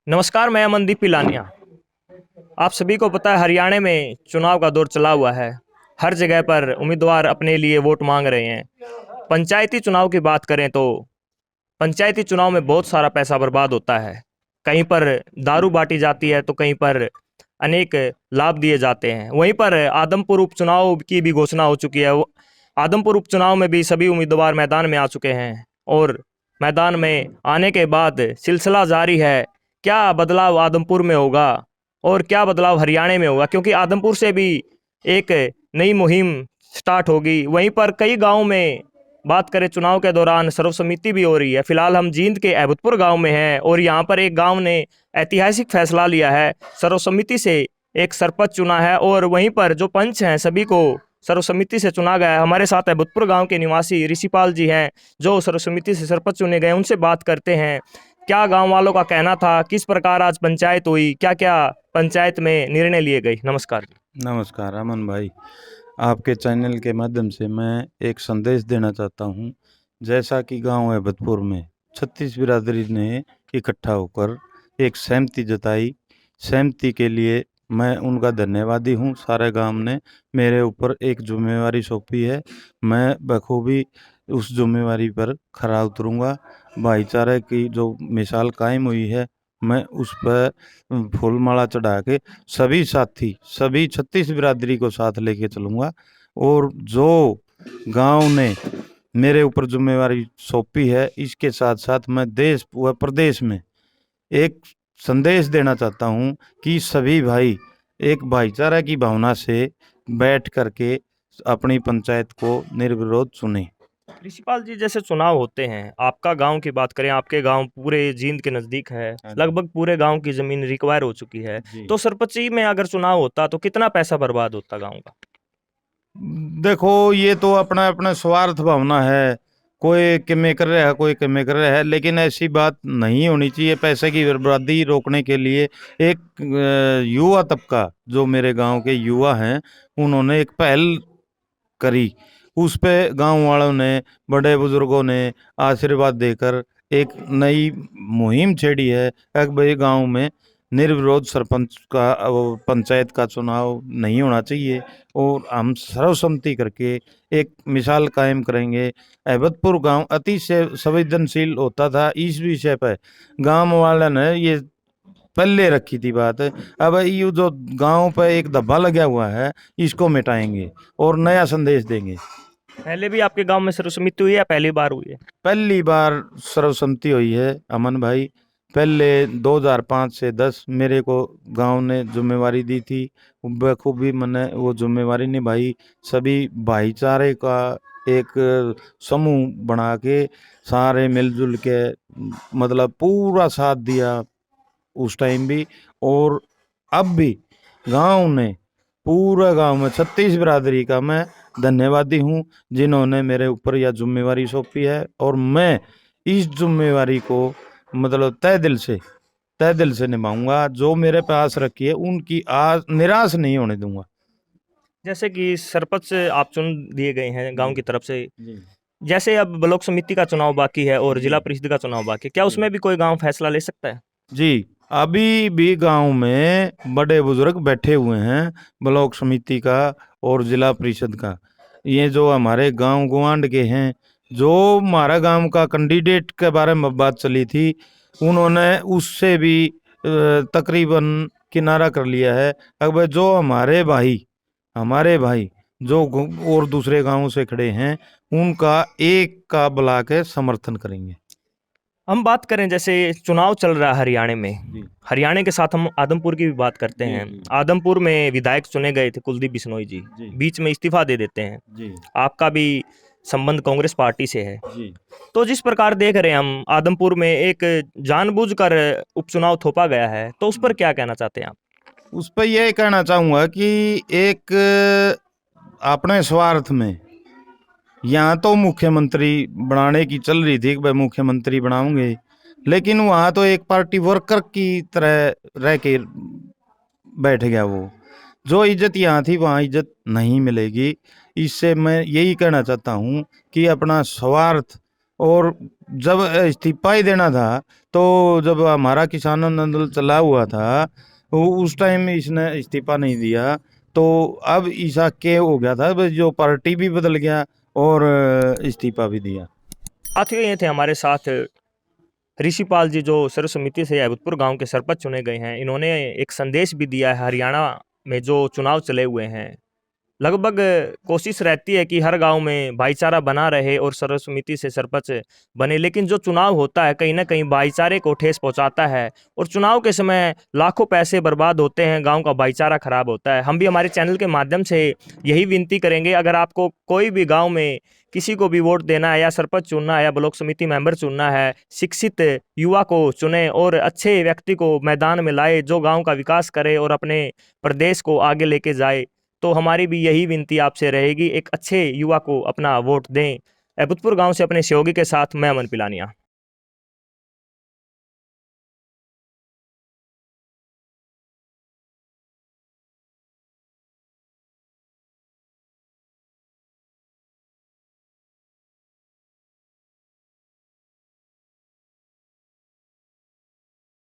नमस्कार, मैं अमनदीप पिलानिया। आप सभी को पता है हरियाणा में चुनाव का दौर चला हुआ है। हर जगह पर उम्मीदवार अपने लिए वोट मांग रहे हैं। पंचायती चुनाव की बात करें तो पंचायती चुनाव में बहुत सारा पैसा बर्बाद होता है। कहीं पर दारू बांटी जाती है तो कहीं पर अनेक लाभ दिए जाते हैं। वहीं पर आदमपुर उपचुनाव की भी घोषणा हो चुकी है। आदमपुर उपचुनाव में भी सभी उम्मीदवार मैदान में आ चुके हैं और मैदान में आने के बाद सिलसिला जारी है। क्या बदलाव आदमपुर में होगा और क्या बदलाव हरियाणा में होगा, क्योंकि आदमपुर से भी एक नई मुहिम स्टार्ट होगी। वहीं पर कई गांव में बात करें, चुनाव के दौरान सर्वसम्मति भी हो रही है। फिलहाल हम जींद के अहबतपुर गांव में हैं और यहां पर एक गांव ने ऐतिहासिक फैसला लिया है, सर्वसम्मति से एक सरपंच चुना है और वहीं पर जो पंच हैं सभी को सर्वसम्मति से चुना गया है। हमारे साथ अहबतपुर गांव के निवासी ऋषिपाल जी हैं जो सर्वसम्मति से सरपंच चुने गए। उनसे बात करते हैं क्या गांव वालों का कहना था, किस प्रकार आज पंचायत हुई, क्या क्या पंचायत में निर्णय लिए गए। नमस्कार। नमस्कार अमन भाई, आपके चैनल के माध्यम से मैं एक संदेश देना चाहता हूँ। जैसा कि गांव अहबतपुर में 36 बिरादरी ने इकट्ठा होकर एक सहमति जताई, सहमति के लिए मैं उनका धन्यवादी हूँ। सारे गांव ने मेरे ऊपर एक जिम्मेवारी सौंपी है, मैं बखूबी उस जिम्मेवारी पर खरा उतरूँगा। भाईचारे की जो मिसाल कायम हुई है, मैं उस पर फूल माला चढ़ा के सभी साथी, सभी 36 बिरादरी को साथ लेके चलूँगा। और जो गांव ने मेरे ऊपर जिम्मेवारी सौंपी है, इसके साथ साथ मैं देश व प्रदेश में एक संदेश देना चाहता हूं कि सभी भाई एक भाईचारा की भावना से बैठ करके अपनी पंचायत को निर्विरोध चुने। ऋषिपाल जी, जैसे चुनाव होते हैं, आपका गांव की बात करें, आपके गांव पूरे जींद के नजदीक है, लगभग पूरे गांव की जमीन रिक्वायर हो चुकी है। तो सरपंची में अगर चुनाव होता तो कितना पैसा बर्बाद होता गांव का? देखो, ये तो अपना अपना स्वार्थ भावना है, कोई किमे कर रहा है, कोई किमे कर रहा है, लेकिन ऐसी बात नहीं होनी चाहिए। पैसे की बर्बादी रोकने के लिए एक युवा तबका, जो मेरे गांव के युवा हैं, उन्होंने एक पहल करी। उस पे गांव वालों ने, बड़े बुजुर्गों ने आशीर्वाद देकर एक नई मुहिम छेड़ी है कि भाई गांव में निर्विरोध सरपंच का पंचायत का चुनाव नहीं होना चाहिए और हम सर्वसम्मति करके एक मिसाल कायम करेंगे। अहबतपुर गांव अति से संवेदनशील होता था इस विषय पर। गांव वाले ने ये पहले रखी थी बात। अब ये जो गांव पर एक धब्बा लगा हुआ है, इसको मिटाएंगे और नया संदेश देंगे। पहले भी आपके गांव में सर्वसम्मति हुई है या पहली बार हुई है? पहली बार सर्वसम्मति हुई है अमन भाई। पहले 2005 से 10 मेरे को गांव ने जिम्मेवारी दी थी, बखूबी मैंने वो जिम्मेवारी निभाई। सभी भाईचारे का एक समूह बना के सारे मिलजुल के मतलब पूरा साथ दिया उस टाइम भी। और अब भी गांव ने, पूरा गांव में 36 बिरादरी का मैं धन्यवादी हूं जिन्होंने मेरे ऊपर यह जिम्मेवारी सौंपी है। और मैं इस जिम्मेवारी को मतलब तय दिल से निभाऊंगा। जो मेरे पास रखी है उनकी आज निराश नहीं होने दूंगा। जैसे कि सरपंच आप चुन दिए गए हैं गांव जी की तरफ से, जी जैसे अब ब्लॉक समिति का चुनाव बाकी है और जी जिला परिषद का चुनाव बाकी है, क्या जी उसमें भी कोई गांव फैसला ले सकता है? जी। अभी भी गांव में बड़े बुजुर्ग बैठे हुए हैं, ब्लॉक समिति का और जिला परिषद का। ये जो हमारे गांव गुआंढ के हैं, जो हमारा गांव का कैंडिडेट के बारे में बात चली थी, उन्होंने उससे भी तकरीबन किनारा कर लिया है। अब जो हमारे भाई जो और दूसरे गांवों से खड़े हैं, उनका एक का बुला के समर्थन करेंगे। हम बात करें, जैसे चुनाव चल रहा है हरियाणा में, जी हरियाणा के साथ हम आदमपुर की भी बात करते जी हैं। जी आदमपुर में विधायक चुने गए थे कुलदीप बिश्नोई जी, जी बीच में इस्तीफा दे देते हैं। जी आपका भी संबंध कांग्रेस पार्टी से है। जी। तो जिस प्रकार देख रहे हैं हम, आदमपुर में एक जानबूझकर उपचुनाव थोपा गया है, तो उस पर क्या कहना चाहते हैं आप? उस पर यह कहना चाहूंगा कि एक अपने स्वार्थ में यहाँ तो मुख्यमंत्री बनाने की चल रही थी कि भाई मुख्यमंत्री बनाऊंगे, लेकिन वहां तो एक पार्टी वर्कर की तरह रह के बैठ गया वो। जो इज्जत यहाँ थी वहाँ इज्जत नहीं मिलेगी। इससे मैं यही कहना चाहता हूँ कि अपना स्वार्थ और जब इस्तीफा ही देना था तो जब हमारा किसान आंदोलन चला हुआ था उस टाइम इसने इस्तीफा नहीं दिया। तो अब ऐसा क्या हो गया था बस जो पार्टी भी बदल गया और इस्तीफा भी दिया। साथियों, ये थे हमारे साथ ऋषिपाल जी, जो सर्व समिति से अभूतपुर गांव के सरपंच चुने गए हैं। इन्होंने एक संदेश भी दिया है हरियाणा में जो चुनाव चले हुए हैं। लगभग कोशिश रहती है कि हर गांव में भाईचारा बना रहे और सर्व समिति से सरपंच बने, लेकिन जो चुनाव होता है कहीं ना कहीं भाईचारे को ठेस पहुंचाता है और चुनाव के समय लाखों पैसे बर्बाद होते हैं, गांव का भाईचारा खराब होता है। हम भी हमारे चैनल के माध्यम से यही विनती करेंगे, अगर आपको कोई भी गांव में किसी को भी वोट देना है या सरपंच चुनना है या ब्लॉक समिति मेंबर चुनना है, शिक्षित युवा को चुने और अच्छे व्यक्ति को मैदान में लाए जो गांव का विकास करे और अपने प्रदेश को आगे लेके जाए। तो हमारी भी यही विनती आपसे रहेगी, एक अच्छे युवा को अपना वोट दें। अभूतपुर गांव से अपने सहयोगी के साथ मैं अमन पिलानिया।